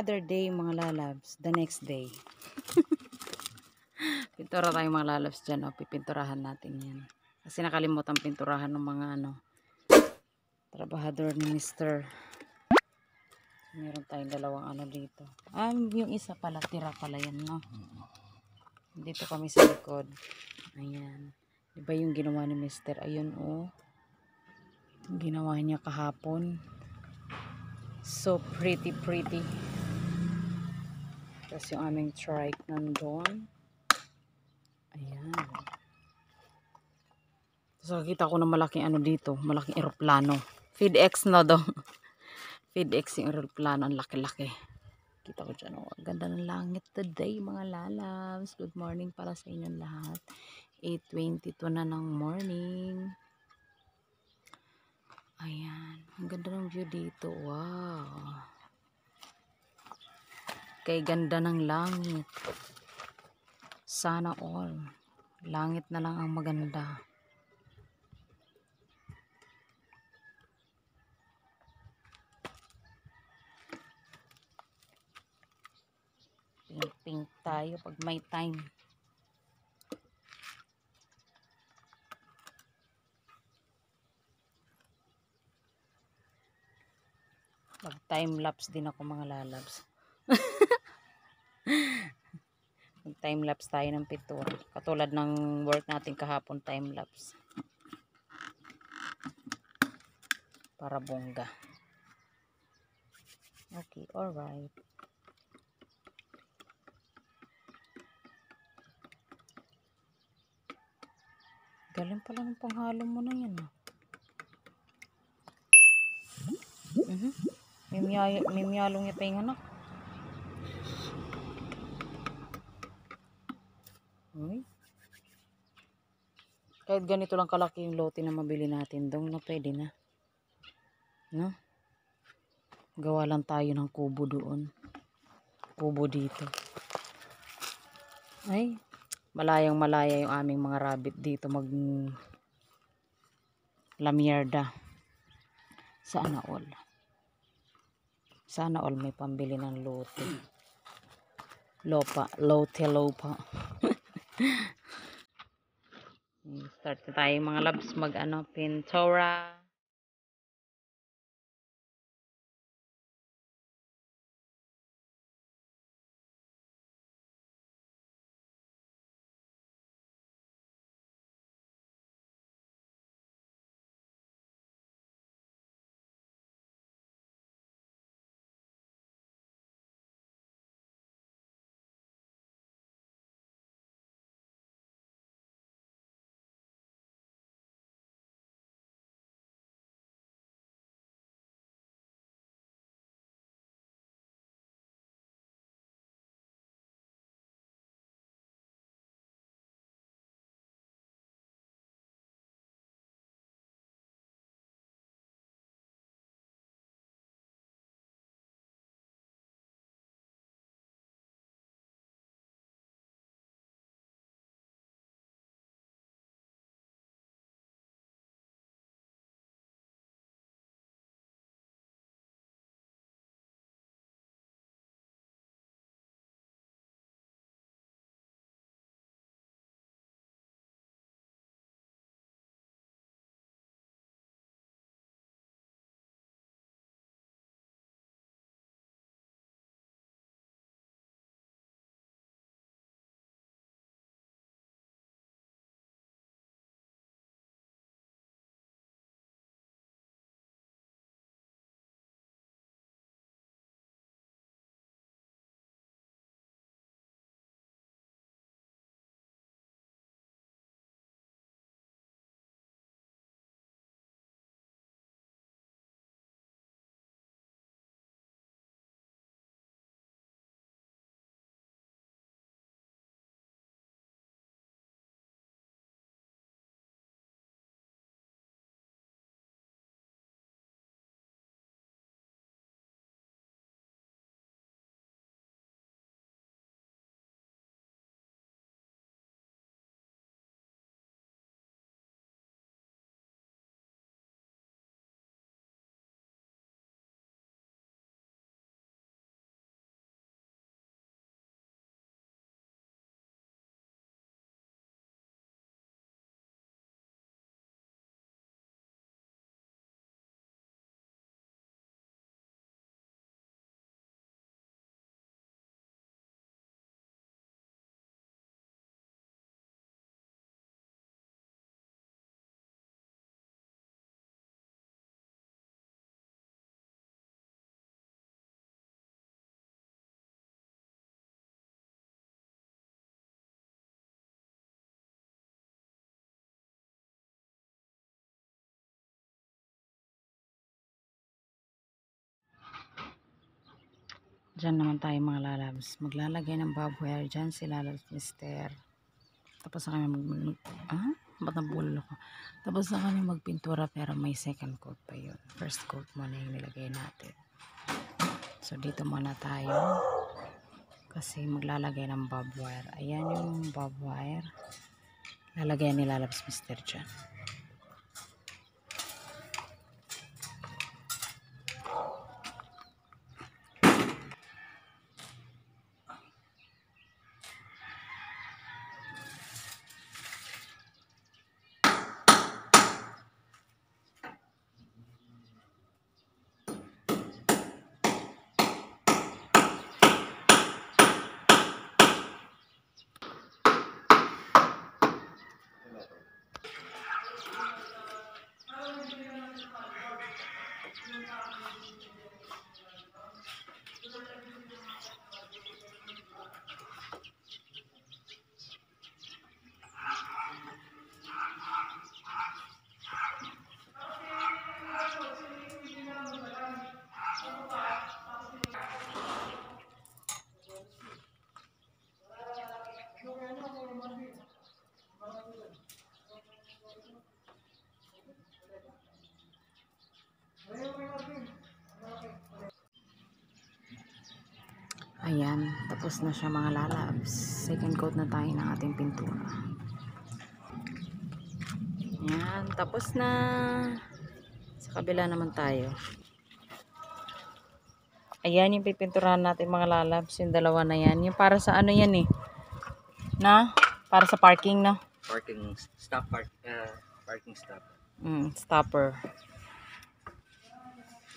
other day mga lalabs, the next day. Pintura tayo mga lalabs dyan, oh. Pipinturahan natin yan. Kasi nakalimutan pinturahan ng mga trabahador ni Mr. Meron tayong dalawang dito. Yung isa pala, tira pala yan, no? Dito kami sa likod. Ayan. Diba yung ginawa ni Mr. Ayun, oh. Yung ginawa niya kahapon. So pretty. Tapos yung aming trike nandun. Ayan. Tapos nakikita ko na malaking dito. Malaking eroplano. FedEx na daw. FedEx yung eroplano. Ang laki-laki. Kita ko dyan. Oh, ang ganda ng langit today mga lalabs. Good morning para sa inyong lahat. 8:22 na ng morning. Ayan. Ang ganda ng view dito. Wow. Kay ganda ng langit. Sana all. Langit na lang ang maganda. Pink tayo pag may time. Mag time lapse din ako mga lalabs. Mag time lapse tayo ng pintura. Katulad ng work natin kahapon, time lapse. Para bongga. Okay, alright. Galing pala ng panghalo mo na yan. May miyalong niya pa yung anak. Kahit ganito lang kalaki yung lote na mabili natin dong na pwede na. No? Gawa lang tayo ng kubo doon. Kubo dito. Ay, malayang malaya yung aming mga rabbit dito mag lamierda. Sana all. Sana all may pambili ng lote. Lopa. Start na tayo mga labs mag pintura. Diyan naman tayo mga lalabs. Maglalagay ng bob wire dyan si lalabs mister. Tapos na kami ba't nabulol ako? Tapos na kami magpintura pero may second coat pa yun. First coat muna yung nilagay natin. So dito muna tayo. Kasi maglalagay ng bob wire. Ayan yung bob wire. Lalagyan ni lalabs mister dyan. Ayan, tapos na siya mga lalabs. Second coat na tayo ng ating pintura. Ayan, tapos na. Sa kabila naman tayo. Ayan yung pipinturahan natin mga lalabs. Yung dalawa na yan. Yung para sa ano yan eh. Para sa parking na. Parking stop, parking stop. Stopper.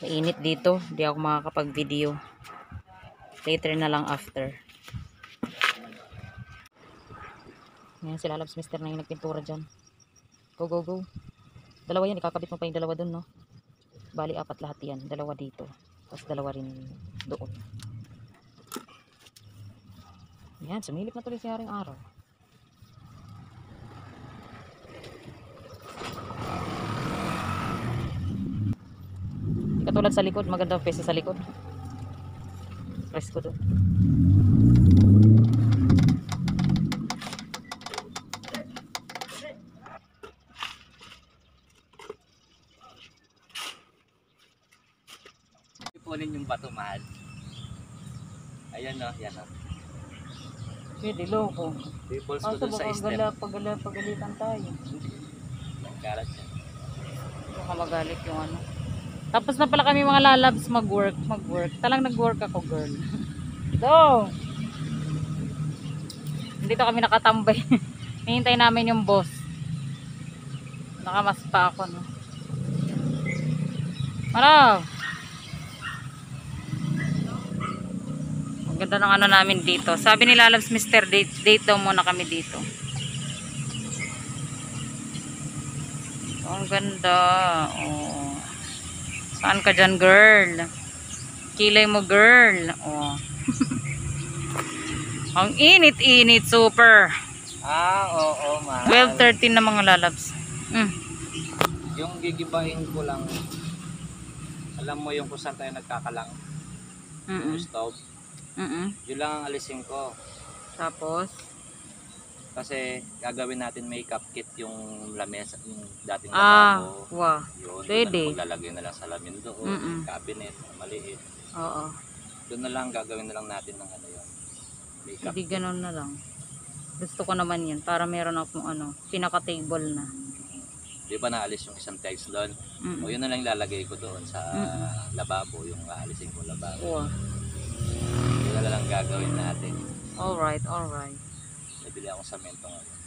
Kainit dito. Di ako makakapag-video. Later na lang after. Ayan si lalabs mister na yung nagpintura dyan. Go, go, go. Dalawa yan. Ikakabit mo pa yung dalawa dun, no? Bali, 4 lahat yan. Dalawa dito. Tapos dalawa rin doon. Ayan, sumilip na tuloy si Haring Araw. Hindi katulad sa likod. Maganda pesa sa likod. Press ko doon. Ipunin yung bato, mahal. Ayan o, yan o. Pwede, loko. Balls ko dun sa stem. Pagalitan tayo. Nagkalat yan. Baka magalit yung ano. Tapos na pala kami mga lalabs mag-work. Talang nag-work ako, girl. Go! Dito kami nakatambay. Hihintay namin yung boss. Nakamas pa ako, no? Maraw! Ang ganda ng ano namin dito. Sabi ni lalabs mister, date daw muna kami dito. Ang ganda. Oh. Saan ka dyan, girl? Kilay mo, girl. Oh. Ang init-init, super. Oo, mahal. 12:13 na mga lalabs. Yung gigibahin ko lang, alam mo yung kung saan tayo nagkakalang. Yung stove. Yun lang ang alisin ko. Tapos? Kasi gagawin natin makeup kit yung lamesa, yung dating lababo. Wow. Yun, Pwede. Maglalagay na lang sa lamin doon, cabinet, maliit. Oo. Doon na lang, gagawin na lang natin ng ano yun. Makeup. Hindi ganun na lang. Gusto ko naman yan. Para meron akong ano, pinaka-table na. Di ba naalis yung isang tiles doon? O yun na lang ilalagay ko doon sa lababo, yung aalisin ko lababo. Wow. Yun na lang gagawin natin. Alright, alright. Nabili akong samento ngayon.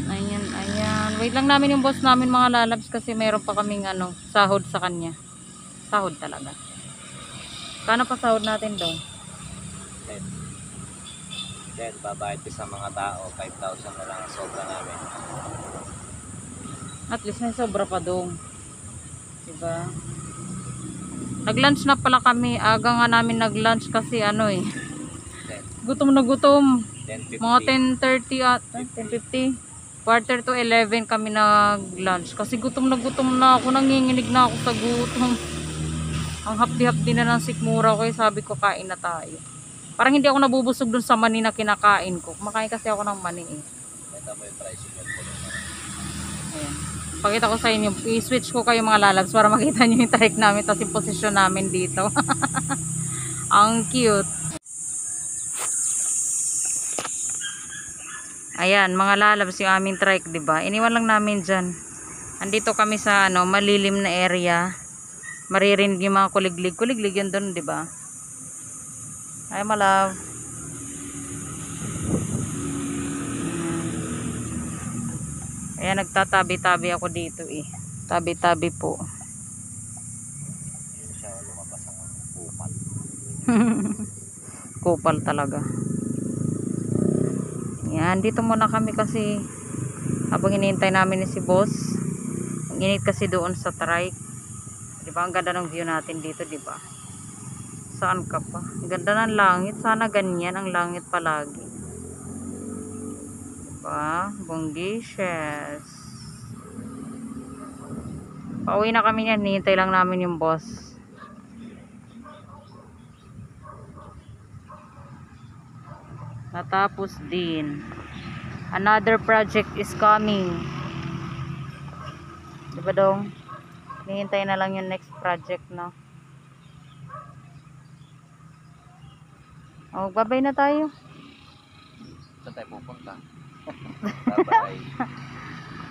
Ayan. Wait lang namin yung boss namin mga lalabs kasi meron pa kaming ano, sahod sa kanya. Sahod talaga. Kano pa sahod natin daw? 10. Babayad ko sa mga tao, 5,000 na lang ang sobra namin. At least may sobra pa doon. Diba? Nag-lunch na pala kami. Aga nga namin nag-lunch kasi ano eh. Gutom na gutom. 10:50. Mga 10:30 at 10:50. Quarter to 11 kami nag-lunch. Kasi gutom na ako. Nanginginig na ako sa gutom. Ang hapdi-hapdi na ng sikmura ko, sabi ko kain na tayo. Parang hindi ako nabubusog dun sa mani na kinakain ko. Kumakain kasi ako ng mani eh. Ito mo yung tricycle ko. Ayan. Pakita ko sa inyo. I-switch ko kayo mga lalabs para makita nyo yung trike namin. Tapos yung posisyon namin dito. Ang cute. Ayan, mga lalabs yung aming trike, diba? Iniwan lang namin dyan. Andito kami sa malilim na area. Maririnig yung mga kuliglig. Kuliglig yun doon, diba? Ay, malaw. Ayan, nagtatabi-tabi ako dito eh. Tabi-tabi po. Siya lumabas ang kupal. Kupal talaga. Yan, dito muna kami kasi habang hinihintay namin ni si boss. Ang init kasi doon sa trike. Diba, ang ganda ng view natin dito, diba? Saan ka pa? Ang ganda ng langit. Sana ganyan ang langit palagi. Diba? Bonggisious. Pauwi na kami niyan. Hinihintay lang namin yung boss. Natapos din. Another project is coming. Diba dong? Hinihintay na lang yung next project, no? Oh, bye-bye na tayo. Saan tayo pupunta? Bye-bye.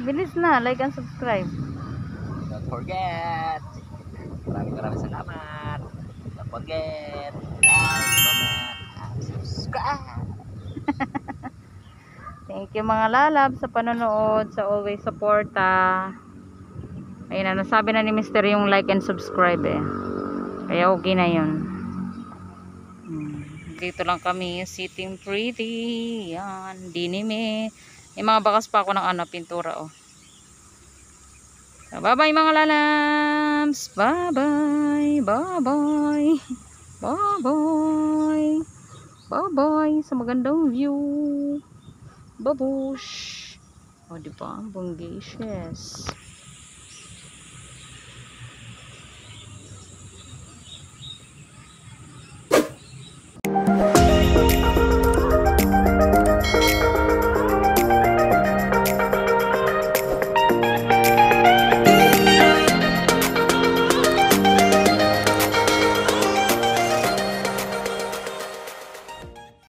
Bilis na. Like and subscribe. Don't forget. Maraming salamat. Don't forget. Like, comment, and subscribe. Thank you mga lalab sa panonood, sa always supporta. Ayun na, nasabi na ni Mr. yung like and subscribe eh. Kaya okay na yun. Dito lang kami, sitting pretty. Yan, dinime. May mga bakas pa ako ng pintura oh. So, bye-bye mga lalabs. Bye-bye. Bye-bye. Bye-bye. Bye-bye sa magandang view. Babush. O, diba? Bonggisious.